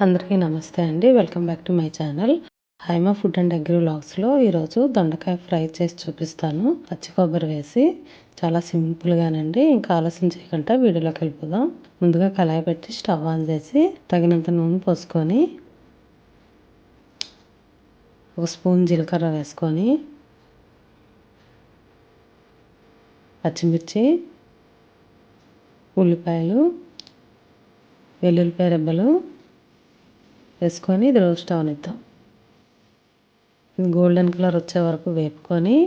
అందరికీ నమస్తే అండి. Welcome back to my channel. Haima food and agri వ్లాగ్స్లో ఈరోజు దొండకాయ ఫ్రై చేసి చూపిస్తాను. పచ్చి కొబ్బరి వేసి చాలా సింపుల్గానండి. ఇంకా ఆలస్యం చేయకుండా వీడియోలోకి వెళ్ళిపోదాం. ముందుగా కళాయి పెట్టి స్టవ్ ఆన్ చేసి తగినంత నూనె పోసుకొని ఒక స్పూన్ జీలకర్ర వేసుకొని పచ్చిమిర్చి, ఉల్లిపాయలు, వెల్లుల్లిపాయ రెబ్బలు వేసుకొని ఇది రోస్ట్ అవనిద్దాం. ఇది గోల్డెన్ కలర్ వచ్చే వరకు వేపుకొని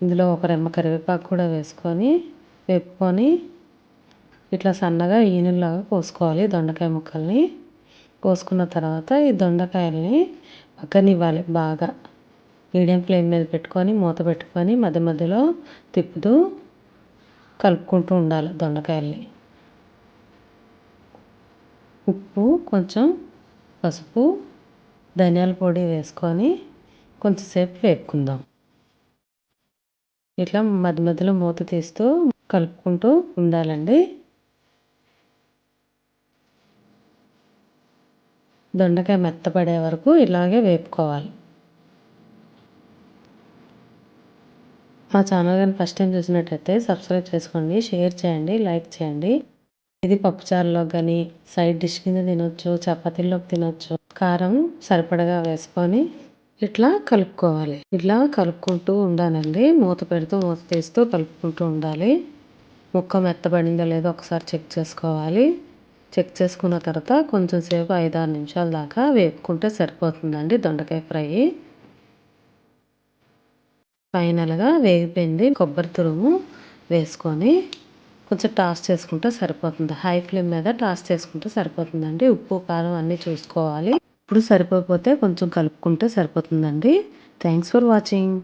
ఇందులో ఒక రెమ్మ కరివేపాకు కూడా వేసుకొని వేపుకొని ఇట్లా సన్నగా ఈనులాగా కోసుకోవాలి. దొండకాయ ముక్కల్ని కోసుకున్న తర్వాత ఈ దొండకాయల్ని పక్కనివ్వాలి. బాగా మీడియం ఫ్లేమ్ మీద పెట్టుకొని మూత పెట్టుకొని మధ్య మధ్యలో తిప్పుతూ కలుపుకుంటూ ఉండాలి దొండకాయల్ని. ఉప్పు, కొంచెం పసుపు, ధనియాల పొడి వేసుకొని కొంచెంసేపు వేపుకుందాం. ఇట్లా మధ్య మధ్యలో మూత తీస్తూ కలుపుకుంటూ ఉండాలండి. దొండకాయ మెత్తపడే వరకు ఇలాగే వేపుకోవాలి. మా ఛానల్ కానీ ఫస్ట్ టైం చూసినట్టయితే సబ్స్క్రైబ్ చేసుకోండి, షేర్ చేయండి, లైక్ చేయండి. ఇది పప్పుచారులో కానీ సైడ్ డిష్ కింద తినొచ్చు, చపాతీల్లోకి తినొచ్చు. కారం సరిపడగా వేసుకొని ఇట్లా కలుపుకోవాలి. ఇట్లా కలుపుకుంటూ ఉండాలండి. మూత పెడుతూ మూత తీస్తూ కలుపుకుంటూ ఉండాలి. ముక్క మెత్తబడిందో లేదో ఒకసారి చెక్ చేసుకోవాలి. చెక్ చేసుకున్న తర్వాత కొంచెం సేపు 5-6 నిమిషాల దాకా వేపుకుంటే సరిపోతుందండి దొండకాయ ఫ్రై. ఫైనల్గా వేగిపోయింది. కొబ్బరి తురుము వేసుకొని కొంచెం టాస్ చేసుకుంటే సరిపోతుంది. హై ఫ్లేమ్ మీద టాస్ చేసుకుంటే సరిపోతుందండి. ఉప్పు, కారం అన్నీ చూసుకోవాలి. ఇప్పుడు సరిపోతే కొంచెం కలుపుకుంటే సరిపోతుందండి. Thanks for watching.